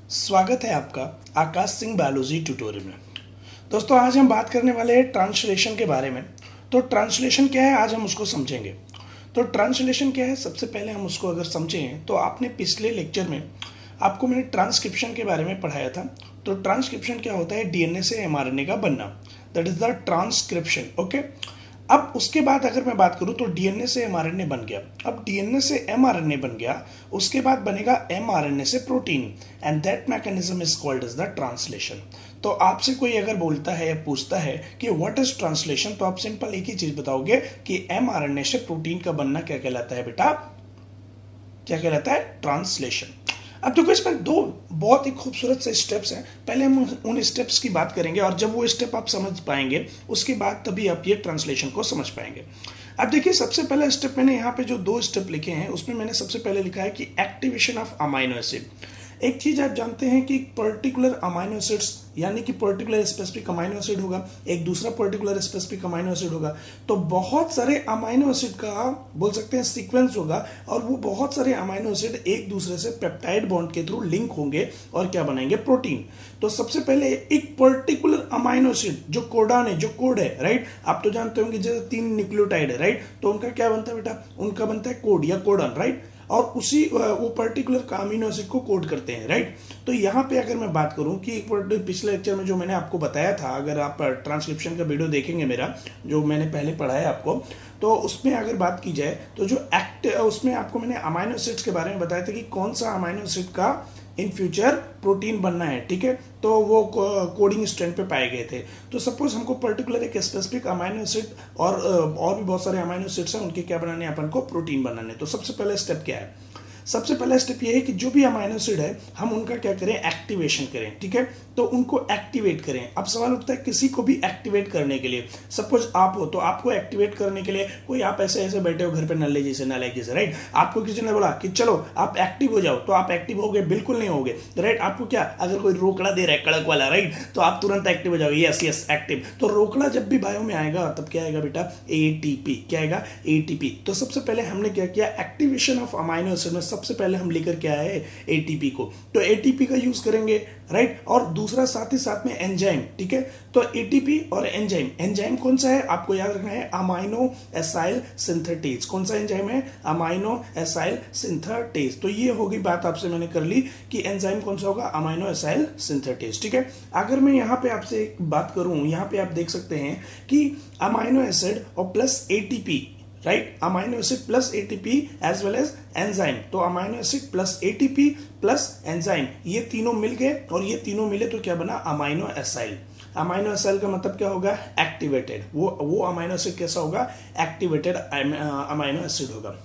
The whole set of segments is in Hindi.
स्वागत है आपका आकाश सिंह बायोलॉजी ट्यूटोरियल में। दोस्तों, आज हम बात करने वाले हैं ट्रांसलेशन के बारे में। तो ट्रांसलेशन क्या है, आज हम उसको समझेंगे। तो ट्रांसलेशन क्या है, सबसे पहले हम उसको अगर समझें तो आपने पिछले लेक्चर में आपको मैंने ट्रांसक्रिप्शन के बारे में पढ़ाया था। तो ट्रांसक्रिप्शन क्या होता है, डीएनए से एमआरएनए का बनना, that is the transcription. Okay, अब उसके बाद अगर मैं बात करूं तो डीएनए से एमआरएनए बन गया। अब डीएनए से एमआरएनए बन गया, उसके बाद बनेगा एमआरएनए से protein, and that mechanism is called as the translation. तो आपसे कोई अगर बोलता है या पूछता है कि व्हाट इज ट्रांसलेशन, तो आप सिंपल एक ही चीज बताओगे कि एमआरएनए से प्रोटीन का बनना क्या कहलाता है बेटा, क्या कहलाता है, ट्रांसलेशन। अब देखो, इसमें दो बहुत ही खूबसूरत से स्टेप्स हैं। पहले हम उन स्टेप्स की बात करेंगे और जब वो स्टेप आप समझ पाएंगे उसके बाद तभी आप ये ट्रांसलेशन को समझ पाएंगे। अब देखिए, सबसे पहला स्टेप मैंने यहाँ पे जो दो स्टेप लिखे हैं उसमें मैंने सबसे पहले लिखा है कि एक्टिवेशन ऑफ अमाइनो एसिड। एक चीज आप जानते हैं कि पर्टिकुलर अमाइनो एसिड्स यानी कि पर्टिकुलर स्पेसिफिक अमाइनो एसिड होगा, एक दूसरा पर्टिकुलर स्पेसिफिक अमाइनो एसिड होगा। तो बहुत सारे अमाइनो एसिड का बोल सकते हैं सीक्वेंस होगा, और वो बहुत सारे अमाइनो एसिड एक दूसरे से पेप्टाइड बॉन्ड के थ्रू लिंक होंगे और क्या बनाएंगे, प्रोटीन। तो सबसे पहले एक पर्टिकुलर अमाइनो एसिड जो कोडान है, जो कोड है, राइट, आप तो जानते होंगे जैसे 3 न्यूक्लियोटाइड है, राइट, तो उनका क्या बनता है बेटा, उनका बनता है कोड या कोडन, राइट, और उसी वो पर्टिकुलर अमीनो एसिड को कोड करते हैं, राइट। तो यहाँ पे अगर मैं बात करूं कि पिछले लेक्चर में जो मैंने आपको बताया था, अगर आप ट्रांसक्रिप्शन का वीडियो देखेंगे मेरा जो मैंने पहले पढ़ाया आपको, तो उसमें अगर बात की जाए तो जो उसमें आपको मैंने अमाइनो एसिड्स के बारे में बताया था कि कौन सा अमाइनो एसिड का इन फ्यूचर प्रोटीन बनना है, ठीक है। तो वो कोडिंग स्ट्रैंड पे पाए गए थे। तो सपोज हमको पर्टिकुलर एक स्पेसिफिक अमाइनो एसिड और भी बहुत सारे अमाइनो एसिड्स हैं, उनके क्या बनाने, अपन को प्रोटीन बनाने। तो सबसे पहला स्टेप क्या है, सबसे पहला स्टेप ये है कि जो भी अमाइनो एसिड है हम उनका क्या करें, एक्टिवेशन करें, ठीक है। तो उनको एक्टिवेट करें। अब सवाल उठता है किसी को भी एक्टिवेट करने के लिए, सपोज आप हो तो आपको एक्टिवेट करने के लिए कोई आप ऐसे ऐसे बैठे हो घर पे नल्ले जैसे, नालायक जैसे, राइट, आपको किसी ने बोला कि चलो आप एक्टिव हो जाओ, तो आप एक्टिव हो गए, बिल्कुल नहीं होगे, राइट। आपको क्या, अगर कोई रोकड़ा दे रहा है कड़क वाला, राइट, तो आप तुरंत एक्टिव हो जाओगे, यस यस एक्टिव। तो रोकड़ा जब भी बायो में आएगा तब क्या आएगा बेटा, एटीपी। क्या आएगा, एटीपी। तो सबसे पहले हमने क्या किया, एक्टिवेशन ऑफ अमाइनो एसिड में सबसे पहले हम लेकर के आए एटीपी को। तो एटीपी का यूज करेंगे, राइट, और दूसरा साथ ही साथ में एंजाइम, ठीक है। तो एटीपी और एंजाइम, एंजाइम कौन सा है आपको याद रखना है, अमाइनो एसाइल सिंथेटेज। कौन सा एंजाइम है, अमाइनो एसाइल सिंथेटेज। तो ये होगी बात आपसे मैंने कर ली कि एंजाइम कौन सा होगा, अमाइनो एसाइल सिंथेटेज, ठीक है। अगर मैं यहां पे आपसे एक बात करूं, यहां पे आप देख सकते हैं कि अमाइनो एसिड और plus ATP, right, amino acid plus ATP as well as enzyme. तो amino acid plus ATP plus enzyme, ये तीनों मिल गए और ये तीनों मिले तो क्या बना, अमाइनो एसाइल। अमाइनो एसाइल का मतलब क्या होगा, एक्टिवेटेड। वो अमाइनो एसिड कैसा होगा, एक्टिवेटेड अमाइनो एसिड होगा।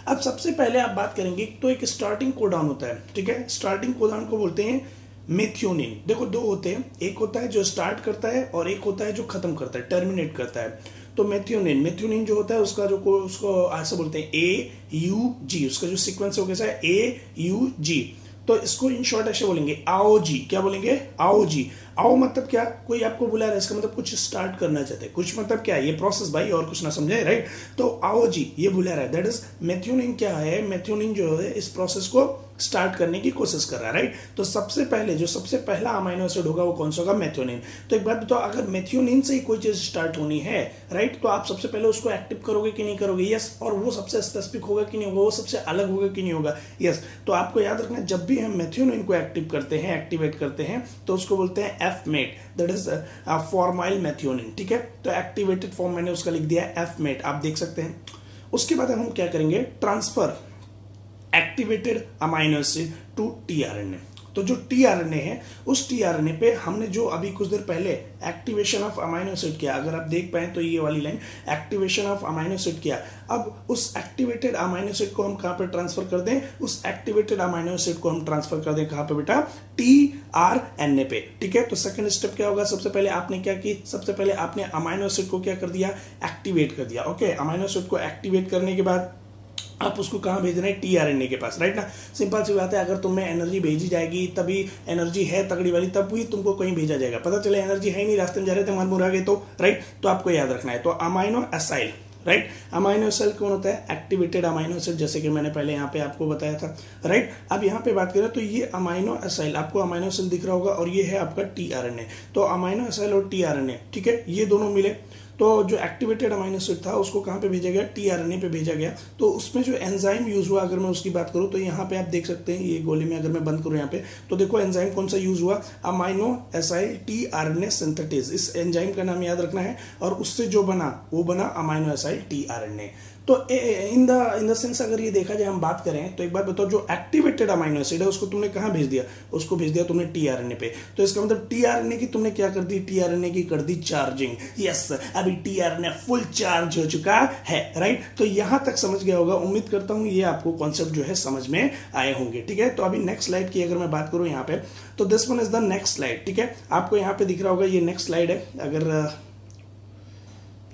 अब सबसे पहले आप बात करेंगे तो एक स्टार्टिंग कोडॉन होता है, ठीक है। स्टार्टिंग कोडॉन को बोलते हैं मेथियोनिन। देखो दो होते हैं, एक होता है जो स्टार्ट करता है और एक होता है जो खत्म करता है, टर्मिनेट करता है। तो मेथियोनिन, मेथियोनिन जो होता है उसका जो उसको ऐसा बोलते हैं AUG, उसका जो सीक्वेंस हो कैसा है, AUG। तो इसको इन शॉर्ट ऐसे बोलेंगे AOG। क्या बोलेंगे, AOG। आओ मतलब क्या, कोई आपको बुला रहा है, इसका मतलब कुछ स्टार्ट करना चाहते हैं, कुछ मतलब क्या है, ये प्रोसेस भाई, और कुछ ना समझे, राइट। तो AOG ये बुला रहा है, दैट इज मेथियोनिन। क्या है, मेथियोनिन जो है इस प्रोसेस को स्टार्ट करने की कोशिश कर रहा है, राइट। तो सबसे पहले जो सबसे पहला अमाइनो एसिड होगा वो कौन सा होगा, मेथियोनिन। तो एक बात बताओ, अगर मेथियोनिन से ही कोई चीज स्टार्ट होनी है, राइट, तो आप सबसे पहले उसको एक्टिव करोगे कि नहीं करोगे, यस। और वो सबसे स्पेसिफिक होगा कि नहीं होगा, वो सबसे अलग होगा कि नहीं होगा, यस। तो आपको याद रखना, जब भी हम मेथियोनिन को एक्टिव करते हैं, एक्टिवेट करते हैं, तो उसको बोलते हैं F-met, that is formyl methionine, ठीक है। तो एक्टिवेटेड फॉर्म मैंने उसका लिख दिया एफ-मेट, आप देख सकते हैं। उसके बाद हम क्या करेंगे, transfer activated amino acid to tRNA. तो जो टीआरएनए है उस टीआरएनए पे हमने जो अभी कुछ देर पहले एक्टिवेशन ऑफ अमाइनो एसिड किया, अगर आप देख पाए तो ये वाली line, activation of amino acid किया। अब उस एक्टिवेटेड अमाइनो एसिड को हम कहां पे ट्रांसफर कर दें, उस एक्टिवेटेड अमाइनो एसिड को हम ट्रांसफर कर दें कहां पे बेटा, टीआरएनए पे, ठीक है। तो सेकंड स्टेप क्या होगा, सबसे पहले आपने क्या की, सबसे पहले आपने अमाइनो एसिड को क्या कर दिया, एक्टिवेट कर दिया, ओके। अमाइनो एसिड को एक्टिवेट करने के बाद आप उसको कहाँ भेज रहे हैं, टीआरएनए के पास, राइट ना। सिंपल सी बात है, अगर तुम्हें एनर्जी भेजी जाएगी, तभी एनर्जी है तगड़ी वाली, तब भी तुमको कहीं भेजा जाएगा। पता चले एनर्जी है ही नहीं, रास्ते में जा रहे थे, मर मुरा गए तो, राइट। तो आपको याद रखना है, तो amino acyl, right. Amino acid कौन होता है? एक्टिवेटेड अमाइनो एसिड, जैसे कि मैंने पहले यहाँ पे आपको बताया था, राइट। अब यहाँ पे बात करें तो ये अमाइनो एसिड, आपको अमाइनो एसिड दिख रहा होगा और ये है आपका टीआरएनए। तो अमाइनो एसिड और टीआरएनए, ठीक है, ये दोनों मिले तो जो एक्टिवेटेड अमाइनो एसिड था उसको कहाँ पे भेजा गया? टीआरएनए पे भेजा गया। तो उसमें जो एंजाइम यूज हुआ, अगर मैं उसकी बात करूँ तो यहाँ पे आप देख सकते हैं, ये गोले में अगर मैं बंद करूँ यहाँ पे, तो देखो एंजाइम कौन सा यूज हुआ? Amino acid tRNA synthetase. इस एंजाइम का नाम याद रखना है और उससे जो बना वो बना अमाइनो एसिड टीआरएनए। तो इन द सेंस अगर ये देखा जाए, हम बात करें तो एक बात बताओ, जो एक्टिवेटेड अमाइनो एसिड है उसको तुमने कहाँ भेज दिया? उसको भेज दिया तुमने टीआरएनए पे। तो इसका मतलब टीआरएनए की तुमने क्या कर दी? टीआरएनए की कर दी चार्जिंग। यस, अभी टीआरएनए फुल चार्ज हो चुका है, राइट। तो यहां तक समझ गया होगा, उम्मीद करता हूं ये आपको कॉन्सेप्ट जो है समझ में आए होंगे, ठीक है। तो अभी नेक्स्ट स्लाइड की अगर मैं बात करूं यहाँ पे, तो this one is the next slide, ठीक है। आपको यहाँ पे दिख रहा होगा, ये नेक्स्ट स्लाइड है। अगर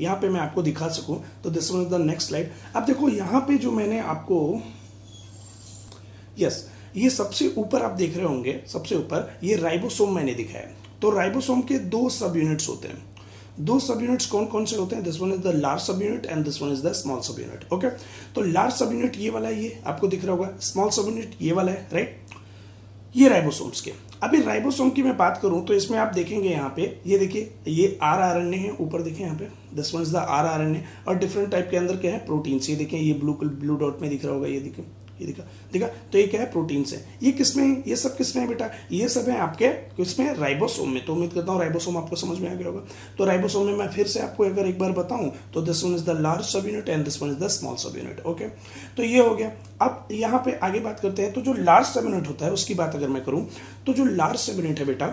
यहाँ पे मैं आपको दिखा सकूं तो this one is the next slide. अब देखो यहाँ पे जो मैंने आपको, यस, ये सबसे ऊपर आप देख रहे होंगे, सबसे ऊपर ये राइबोसोम मैंने दिखाया। तो राइबोसोम के दो सब यूनिट्स होते हैं। दो सब यूनिट्स कौन कौन से होते हैं? This one is the large सब unit and this one is the small सब यूनिट। ओके, तो लार्ज सब यूनिट ये वाला है, ये आपको दिख रहा होगा। स्मॉल सब यूनिट ये वाला है, राइट। ये राइबोसोम्स के। अभी राइबोसोम की मैं बात करूं तो इसमें आप देखेंगे यहाँ पे, ये देखिए, ये आरएनए है, ऊपर देखिए यहाँ पे, this one is the RNA. और डिफरेंट टाइप के अंदर क्या है? प्रोटीन्स। ये देखिए, ये ब्लू डॉट में दिख रहा होगा, ये देखिए, ये दिखा। तो ये क्या है? प्रोटीन्स है। ये किसमें? ये सब किसमें है बेटा? ये सब है आपके किसमें? राइबोसोम में। तो उम्मीद करता हूँ राइबोसोम आपको समझ में आ गया होगा। तो राइबोसोम में मैं फिर से आपको अगर एक बार बताऊं तो this one is the large सब unit and this one is the small सब यूनिट। ओके, तो ये हो गया। अब यहाँ पे आगे बात करते हैं। तो जो लार्ज सब यूनिट होता है उसकी बात अगर मैं करूं तो जो लार्ज सब यूनिट है बेटा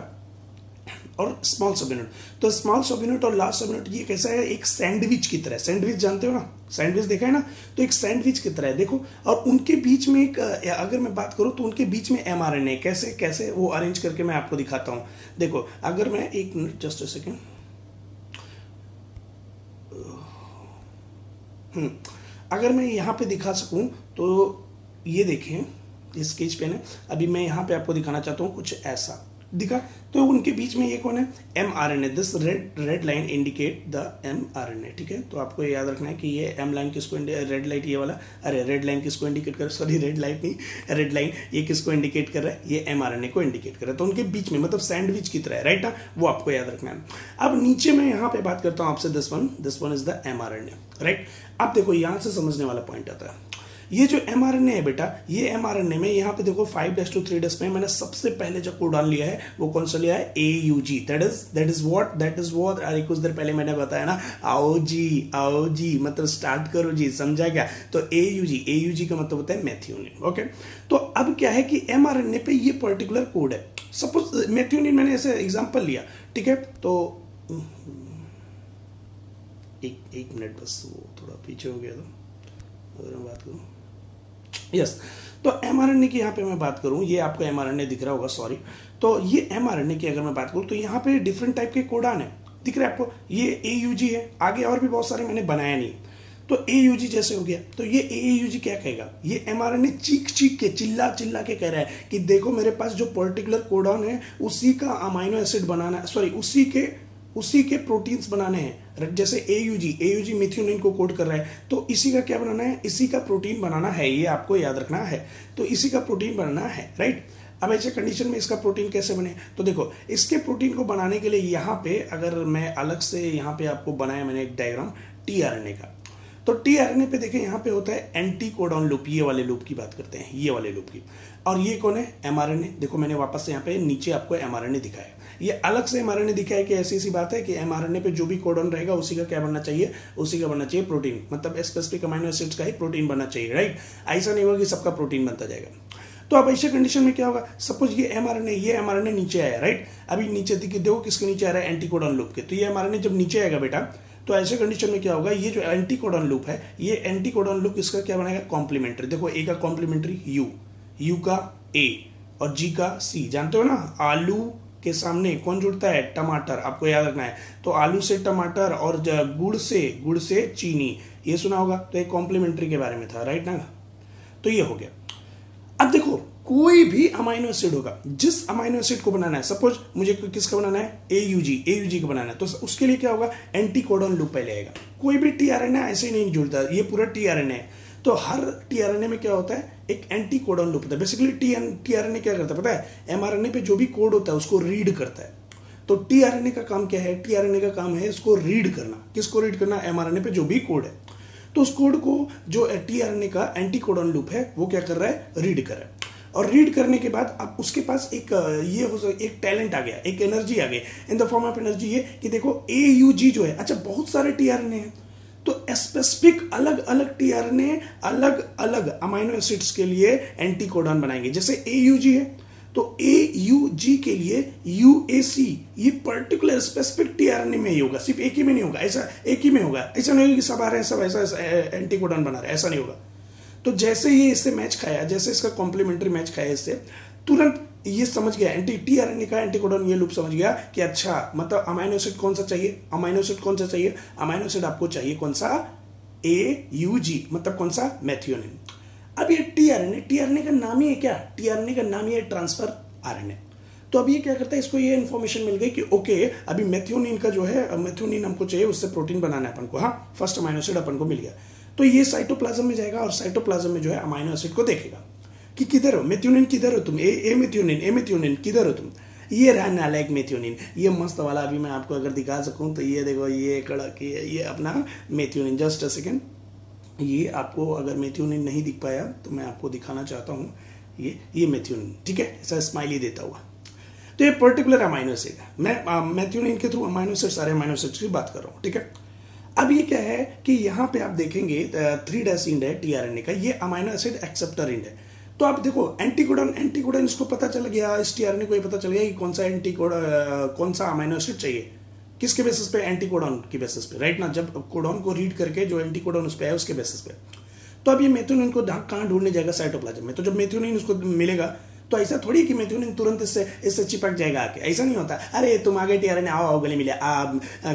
और स्मॉल सब यूनिट, तो स्मॉल सब यूनिट और लार्ज सब यूनिट ये कैसा है? एक सैंडविच की तरह। सैंडविच जानते हो ना? सैंडविच देखा है ना? तो एक सैंडविच की तरह है, देखो। और उनके बीच में एक, अगर मैं बात करूं तो उनके बीच में एमआरएनए कैसे कैसे वो अरेंज करके मैं आपको दिखाता हूं। देखो, अगर मैं एक मिनट, जस्ट अ सेकेंड, अगर मैं यहां पे दिखा सकूं तो ये देखें, इस स्केच पेन है। अभी मैं यहां पे आपको दिखाना चाहता हूं कुछ ऐसा दिखा। तो उनके बीच में ये कौन है? MRNA. This red line indicate the mRNA, ठीक है। तो आपको याद रखना है कि ये एम लाइन किसको, रेड लाइट ये वाला, अरे रेड लाइन किसको इंडिकेट कर, सॉरी रेड लाइट नहीं, रेड लाइन ये किसको इंडिकेट कर रहा है? ये एमआरएनए को इंडिकेट कर रहा है। तो उनके बीच में मतलब सैंडविच की तरह है, राइट ना? वो आपको याद रखना है। अब नीचे मैं यहाँ पे बात करता हूँ आपसे, this one is the mRNA, right. अब देखो यहाँ से समझने वाला पॉइंट आता है। ये जो एमआरएनए है बेटा, ये एमआरएनए में यहाँ पे देखो 5' में मैंने सबसे पहले जो कोडॉन लिया है वो कौन सा लिया है? AUG। दैट इज व्हाट अरे कुछ देर पहले मैंने बताया ना, आओ जी मतलब स्टार्ट करो जी, समझा क्या? तो AUG का मतलब होता है मेथियोनिन। ओके, तो अब क्या है कि एमआरएनए पे ये पर्टिकुलर कोड है। सपोज मेथियोनिन मैंने ऐसे एग्जाम्पल लिया, ठीक है। तो एक मिनट बस, वो थोड़ा पीछे हो गया था। अगर मैं बात करूं, यस, तो एमआरएनए की यहाँ पे मैं बात करूं, ये आपको एमआरएनए दिख रहा होगा, सॉरी। तो ये एमआरएनए की अगर मैं बात करूं तो यहाँ पे डिफरेंट टाइप के कोडान है, दिख रहा है आपको। ये AUG है, आगे और भी बहुत सारे मैंने बनाया नहीं। तो AUG जैसे हो गया, तो ये AUG क्या कहेगा? ये एमआरएनए चीख के चिल्ला के कह रहा है कि देखो मेरे पास जो पर्टिकुलर कोडान है उसी का अमाइनो एसिड बनाना है, सॉरी उसी के प्रोटीन्स बनाने हैं। जैसे AUG मेथियोनिन को कोड कर रहा है, तो इसी का क्या बनाना है? इसी का प्रोटीन बनाना है, ये आपको याद रखना है। तो इसी का प्रोटीन बनाना है, राइट। अब ऐसे कंडीशन में इसका प्रोटीन कैसे बने? तो देखो, इसके प्रोटीन को बनाने के लिए यहाँ पे अगर मैं अलग से यहाँ पे आपको बनाया मैंने एक डायग्राम टीआरएनए का। तो टीआरएनए पे देखें, यहाँ पे होता है एंटी कोडॉन लूप, ये वाले लूप की बात करते हैं, ये वाले लूप की। और ये कौन है? एमआरएनए। देखो मैंने वापस से यहाँ पे नीचे आपको एमआरएनए दिखाया। ये अलग से एमआरएनए दिखाया कि ऐसी बात है कि एमआरएनए पे जो भी कोडॉन रहेगा उसी का क्या बनना चाहिए? उसी का बनना चाहिए प्रोटीन, मतलब स्पेसिफिक अमाइनो एसिड्स का ही प्रोटीन बनना चाहिए, राइट। ऐसा नहीं होगा कि सबका प्रोटीन बनता जाएगा। तो अब ऐसे कंडीशन में क्या होगा? सपोज ये एमआरएनए नीचे आया, राइट। अभी नीचे देखो किसके नीचे आ रहा है? एंटी कोडॉन लूप के। तो ये एमआरएनए जब नीचे आएगा बेटा, तो ऐसे कंडीशन में क्या होगा? ये जो एंटी कोडॉन लूप है, ये एंटी कोडॉन लूप इसका क्या बनाएगा? कॉम्प्लीमेंट्री। देखो ए का कॉम्प्लीमेंट्री यू का ए और जी का सी। जानते हो ना, आलू के सामने कौन जुड़ता है? टमाटर। आपको याद रखना है। तो आलू से टमाटर और गुड़ से चीनी, ये सुना होगा। तो एक कॉम्प्लीमेंट्री के बारे में था, राइट ना। तो ये हो गया। अब देखो कोई भी अमाइनो एसिड होगा, जिस अमाइनो एसिड को बनाना है, सपोज मुझे किसका बनाना है, एयूजी का बनाना है, तो उसके लिए क्या होगा, एंटी कोडॉन लूप पहले आएगा। कोई भी टीआरएनए ऐसे ही नहीं जुड़ता, ये पूरा टीआरएनए है, तो हर टीआरएनए में क्या होता है, एक एंटी कोडॉन लूप होता है। बेसिकली टीआरएनए क्या करता है पता है, एमआरएनए पे जो भी कोड होता है उसको रीड करता है। तो टीआरएनए का काम क्या है, टीआरएनए का काम है इसको रीड करना। किसको रीड करना, एमआरएनए पे जो भी कोड है। तो उस कोड को जो टीआरएनए का एंटी कोडॉन लूप है वो क्या कर रहा है, रीड कर रहा है। और रीड करने के बाद अब उसके पास एक ये हो सकता, एक टैलेंट आ गया, एक एनर्जी आ गई in the form of energy, ये कि देखो एयूजी जो है, अच्छा बहुत सारे टीआरएनए हैं, तो स्पेसिफिक अलग अलग टीआरएनए अलग अलग अमाइनो एसिड्स के लिए एंटी कोडॉन बनाएंगे। जैसे एयूजी है तो एयूजी के लिए यूएसी, ये पर्टिकुलर स्पेसिफिक टीआरएनए में ही होगा, सिर्फ एक ही में नहीं होगा, ऐसा एक ही में होगा। ऐसा नहीं होगा कि सब आ रहे हैं सब ऐसा एंटी कोडॉन बना रहे हैं, ऐसा नहीं होगा। तो जैसे ये इससे मैच खाया, जैसे इसका कॉम्प्लीमेंट्री मैच खाया, इससे तुरंत ये समझ गया, एंटी टीआरएनए का एंटी कोडॉन ये लूप समझ गया कि अच्छा मतलब अमाइनो एसिड कौन सा चाहिए, अमाइनो एसिड कौन सा चाहिए, अमाइनो एसिड आपको चाहिए कौन सा, एयूजी, मतलब कौन सा, मेथियोनिन। अब ये टीआरएनए का नाम ही है क्या, टीआरएनए का नाम ही है ट्रांसफर आरएनए। तो अब ये क्या करता है, इसको ये इन्फॉर्मेशन मिल गई कि ओके अभी मेथियोनिन का जो है, मेथियोनिन हमको चाहिए, उससे प्रोटीन बनाना है अपन को, हाँ फर्स्ट अमाइनो एसिड अपन को मिल गया। तो ये साइटोप्लाज्म में जाएगा और साइटोप्लाज्म में जो है अमाइनो एसिड को देखेगा कि किधर हो मेथियोनिन, किधर हो तुम, ए मेथियोनिन किधर हो तुम, ये रहा नालायक मेथियोनिन, ये मस्त वाला। अभी मैं आपको अगर दिखा सकूं तो ये देखो, ये कड़क ये अपना मेथियोनिन। जस्ट अ सेकेंड, ये आपको अगर मेथियोनिन नहीं दिख पाया तो मैं आपको दिखाना चाहता हूँ, ये मेथियोनिन, ठीक है, ऐसा स्माइली देता हुआ। तो ये पर्टिकुलर अमाइनो एसिड है, मैं मेथियोनिन के थ्रू अमाइनो एसिड, सारे अमाइनो एसिड की बात कर रहा हूँ, ठीक है। अब ये क्या है कि यहाँ पे आप देखेंगे 3' इंड है टीआरएनए का, ये अमाइनो एसिड एक्सेप्टर इंड है। तो आप देखो एंटीकोडॉन इसको पता चल गया, इस टीआरएनए को ये पता चल गया कि कौन सा कौन सा अमाइनो एसिड चाहिए, किसके बेसिस पे, एंटीकोडॉन की बेसिस पे, राइट ना। जब कोडॉन को रीड करके जो एंटीकोडॉन उस पे है उसके बेसिस पे। तो अब ये मेथियोनिन को कहाँ ढूंढने जाएगा, साइटोप्लाज्म में। तो जब मेथियोनिन उसको मिलेगा तो ऐसा थोड़ी कि मेथियोनिन तुरंत इससे चिपक जाएगा आके, ऐसा नहीं होता। अरे तुम आगे टीआरएनए आओ गले मिले,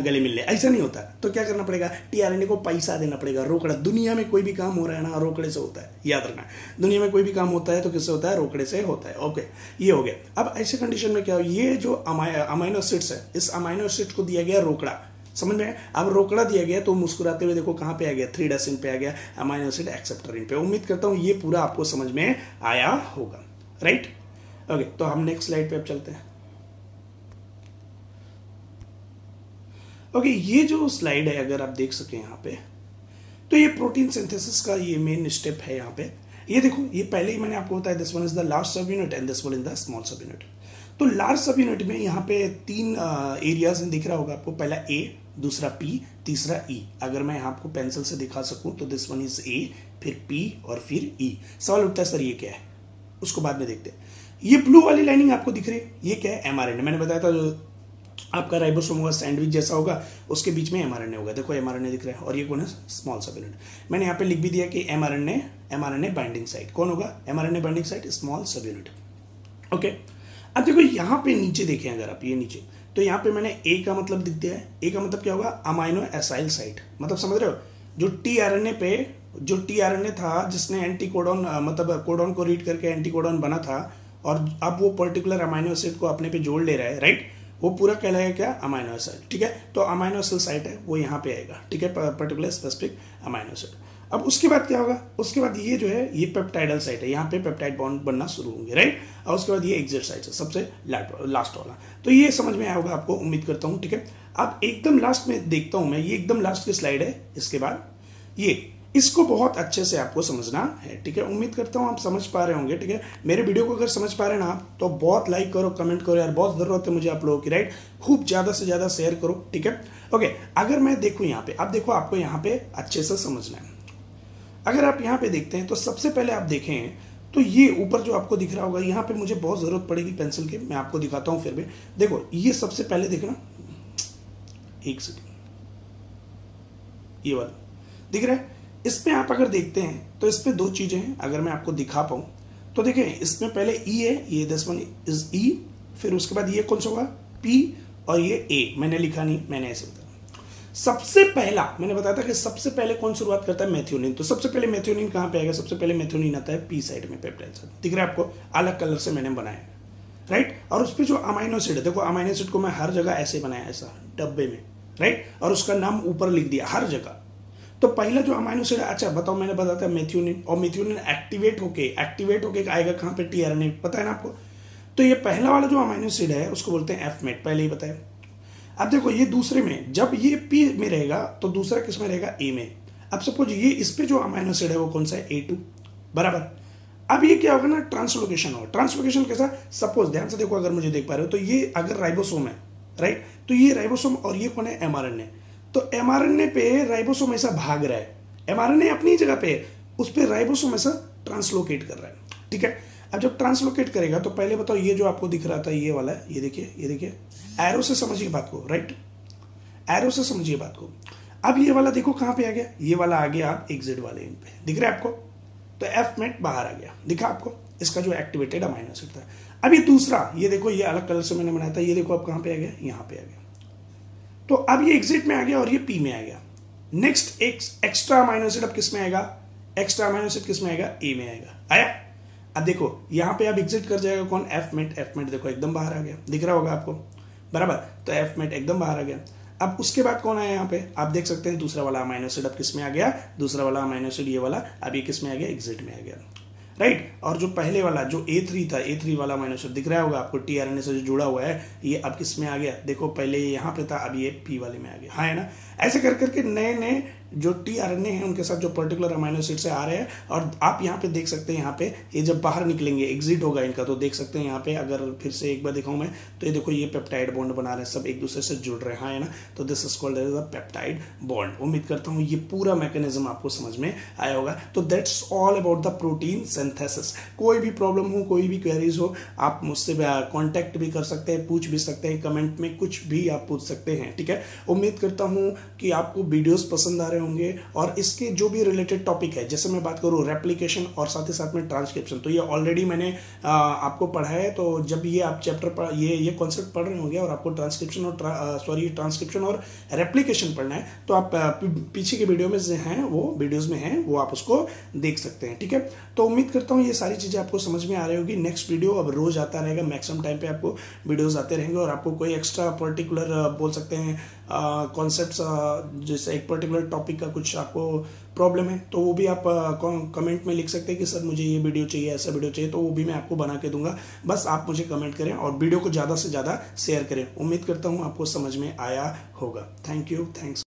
गले मिल ले, ऐसा नहीं होता। तो क्या करना पड़ेगा, टीआरएनए को पैसा देना पड़ेगा, रोकड़ा। दुनिया में कोई भी काम हो रहा है ना, रोकड़े से होता है, याद रखना। दुनिया में कोई भी काम होता है तो किससे होता है, रोकड़े से होता है। ओके, ये हो गया। अब ऐसे कंडीशन में क्या हो, ये जो अमाइनो एसिड्स है, इस अमाइनो एसिड को दिया गया रोकड़ा, समझ में। अब रोकड़ा दिया गया तो मुस्कुराते हुए देखो कहां पे आ गया, 3' इंड पे आ गया, अमाइनो एसिड एक्सेप्टर इंड पे। उम्मीद करता हूं ये पूरा आपको समझ में आया होगा, राइट। ओके, तो हम नेक्स्ट स्लाइड पे अब चलते हैं। ओके, ये जो स्लाइड है अगर आप देख सकें यहाँ पे, तो ये प्रोटीन सिंथेसिस का ये मेन स्टेप है यहाँ पे। ये देखो, ये पहले ही मैंने आपको बताया, this one is the large सब unit and this one is the small सब यूनिट। तो लार्ज सब यूनिट में यहाँ पे 3 एरियाज दिख रहा होगा आपको, पहला ए, दूसरा पी, तीसरा ई। अगर मैं आपको पेंसिल से दिखा सकूं तो दिस वन इज ए, फिर पी और फिर ई। सवाल उठता है सर ये क्या है, उसको बाद में देखते हैं। ये ब्लू वाली लाइनिंग आपको दिख रही है, ये क्या है, एमआरएनए। मैंने बताया था जो आपका राइबोसोम होगा, सैंडविच जैसा होगा, उसके बीच में एमआरएनए होगा। देखो एमआरएनए दिख रहा है, और ये कौन है, स्मॉल सब यूनिट। मैंने यहाँ पे लिख भी दिया कि एमआरएनए बाइंडिंग साइट कौन होगा, एमआरएनए बाइंडिंग साइट स्मॉल सब यूनिट। ओके, अब देखो यहाँ पे नीचे देखें, अगर आप ये नीचे, तो यहाँ पे मैंने ए का मतलब दिख दिया है। ए का मतलब क्या होगा, अमाइनो एसाइल साइट, मतलब समझ रहे हो, जो टीआरएनए पे जो टीआरएनए था जिसने एंटीकोडॉन मतलब कोडॉन को रीड करके एंटीकोडॉन बना था, और अब वो पर्टिकुलर अमाइनो एसिड को अपने पे जोड़ ले रहा है, राइट। वो पूरा कहलाएगा क्या, अमाइनो एसिड, ठीक है। तो अमाइनो एसिड साइट है वो यहाँ पे आएगा, ठीक है, पर्टिकुलर स्पेसिफिक अमाइनो एसिड। अब उसके बाद क्या होगा, उसके बाद ये जो है ये पेप्टाइडल साइट है, यहाँ पे पेप्टाइड बॉन्ड बनना शुरू होंगे, राइट। और उसके बाद ये एग्जिट साइट है, सबसे लास्ट वाला। तो ये समझ में आया होगा आपको, उम्मीद करता हूँ, ठीक है। अब एकदम लास्ट में देखता हूँ मैं, ये एकदम लास्ट की स्लाइड है, इसके बाद ये, इसको बहुत अच्छे से आपको समझना है, ठीक है। उम्मीद करता हूँ आप समझ पा रहे होंगे, ठीक है। मेरे वीडियो को अगर समझ पा रहे हैं ना आप, तो बहुत लाइक करो, कमेंट करो यार, बहुत जरूरत है मुझे आप लोगों की, राइट। खूब ज्यादा से ज्यादा शेयर करो, ठीक है। ओके, अगर मैं देखूं यहाँ पे, अब देखो आपको यहाँ पे अच्छे से समझना है। अगर आप यहाँ पे देखते हैं तो सबसे पहले आप देखें तो ये ऊपर जो आपको दिख रहा होगा, यहाँ पे मुझे बहुत जरूरत पड़ेगी पेंसिल की, मैं आपको दिखाता हूँ फिर भी। देखो ये सबसे पहले देखना, एक सेकेंड, ये वाला दिख रहा है। इसमें आप अगर देखते हैं तो इसमें 2 चीजें हैं, अगर मैं आपको दिखा पाऊं तो देखें, इसमें पहले ई है, ये दिस वन इज ई, फिर उसके बाद ये कौन सा होगा, पी, और ये ए। मैंने लिखा नहीं, मैंने ऐसे बताया। सबसे पहला मैंने बताया था कि सबसे पहले कौन शुरुआत करता है, मेथियोनिन। तो सबसे पहले मेथियोनिन कहां पे आएगा, सबसे पहले मेथियोनिन आता है पी साइड में, पेप्टाइड साइड। दिख रहा है आपको, अलग कलर से मैंने बनाया है, राइट। और उस पर जो अमाइनो एसिड है, देखो अमाइनो एसिड को मैं हर जगह ऐसे बनाया, ऐसा डब्बे में, राइट, और उसका नाम ऊपर लिख दिया हर जगह। तो पहला जो अमाइनो एसिड है, अच्छा बताओ, मैंने बताया था मेथियोनिन, और मेथियोनिन एक्टिवेट होके आएगा कहां पे, टीआरएनए, पता है ना आपको। तो ये पहला वाला जो अमाइनो एसिड है उसको बोलते हैं एफ-मेट, पहले ही बताया। अब देखो ये दूसरे में, जब ये पी में रहेगा तो दूसरा किस में रहेगा, ए में। अब सपोज ये इस पे जो अमाइनो एसिड है वो कौन सा है, A2, बराबर। अब ये क्या होगा ना, ट्रांसलोकेशन होगा। ट्रांसलोकेशन कैसा, सपोज ध्यान से देखो, अगर मुझे देख पा रहे हो तो ये अगर राइबोसोम है, राइट, तो ये राइबोसोम और ये कौन है, एमआरएनए। तो एमआरएनए पे राइबोसोम ऐसा भाग रहा है, एमआरएनए अपनी जगह पे, उस पर राइबोसोम ऐसा ट्रांसलोकेट कर रहा है, ठीक है। अब जब ट्रांसलोकेट करेगा तो पहले बताओ, ये जो आपको दिख रहा था ये वाला, ये देखिए, ये देखिए, एरो से समझिए बात को, राइट, एरो से समझिए बात को। अब ये वाला देखो कहां पे आ गया, ये वाला आ गया आप एग्जिट वाले इन पे, दिख रहा है आपको। तो एफ-मेट बाहर आ गया, दिखा आपको, इसका जो एक्टिवेटेड अमाइनो एसिड था। अब ये दूसरा, ये देखो, ये अलग कलर से मैंने बनाया था, ये देखो अब कहां पे आ गया, यहां पे आ गया। तो अब ये एग्जिट में आ गया और ये पी में आ गया। नेक्स्ट एक्स्ट्रा अमाइनो एसिड अब किस में आएगा, एक्स्ट्रा अमाइनो एसिड किस में आएगा, ए में आएगा, आया। अब देखो यहां पे अब एग्जिट कर जाएगा कौन, एफ-मेट, एफ-मेट देखो एकदम बाहर आ गया, दिख रहा होगा आपको, बराबर। तो एफ-मेट एकदम बाहर आ गया। अब उसके बाद कौन आया यहाँ पे, आप देख सकते हैं दूसरा वाला अमाइनो एसिड अब किस में आ गया, दूसरा वाला अमाइनो एसिड ये वाला, अब ये किस में आ गया, एग्जिट में आ गया, राइट। और जो पहले वाला जो A3 था, A3 वाला अमाइनो एसिड दिख रहा होगा आपको, टीआरएनए से जो जुड़ा हुआ है, ये अब किस में आ गया, देखो पहले ये यहाँ पे था, अब ये पी वाले में आ गया, हाँ है ना। ऐसे कर करके नए नए जो टीआरएनए हैं उनके साथ जो पर्टिकुलर अमाइनो एसिड से आ रहे हैं। और आप यहाँ पे देख सकते हैं, यहाँ पे ये जब बाहर निकलेंगे, एग्जिट होगा इनका, तो देख सकते हैं यहाँ पे, अगर फिर से एक बार दिखाऊं मैं, तो ये देखो ये पेप्टाइड बॉन्ड बना रहे हैं, सब एक दूसरे से जुड़ रहे हैं, हाँ है ना। तो this is called as a peptide bond. उम्मीद करता हूँ ये पूरा मैकेनिज्म आपको समझ में आया होगा। तो that's all about the protein synthesis. कोई भी प्रॉब्लम हो, कोई भी क्वेरीज हो, आप मुझसे कॉन्टैक्ट भी कर सकते हैं, पूछ भी सकते हैं, कमेंट में कुछ भी आप पूछ सकते हैं, ठीक है। उम्मीद करता हूँ कि आपको वीडियोस पसंद आ रहे होंगे, और इसके जो भी रिलेटेड टॉपिक है, जैसे मैं बात करूँ रेप्लिकेशन और साथ ही साथ में ट्रांसक्रिप्शन, तो ये ऑलरेडी मैंने आपको पढ़ा है। तो जब ये आप चैप्टर ये कॉन्सेप्ट पढ़ रहे होंगे और आपको ट्रांसक्रिप्शन और रेप्लिकेशन पढ़ना है, तो आप पीछे के वीडियो में हैं, वो वीडियोज में हैं, वो आप उसको देख सकते हैं, ठीक है। तो उम्मीद करता हूँ ये सारी चीजें आपको समझ में आ रही होगी। नेक्स्ट वीडियो अब रोज आता रहेगा, मैक्सिमम टाइम पे आपको वीडियोज आते रहेंगे, और आपको कोई एक्स्ट्रा पर्टिकुलर बोल सकते हैं कॉन्सेप्ट्स, जैसे एक पर्टिकुलर टॉपिक का कुछ आपको प्रॉब्लम है, तो वो भी आप कमेंट में लिख सकते हैं कि सर मुझे ये वीडियो चाहिए, ऐसा वीडियो चाहिए, तो वो भी मैं आपको बना के दूंगा। बस आप मुझे कमेंट करें और वीडियो को ज़्यादा से ज़्यादा शेयर करें। उम्मीद करता हूँ आपको समझ में आया होगा। Thank you, thanks.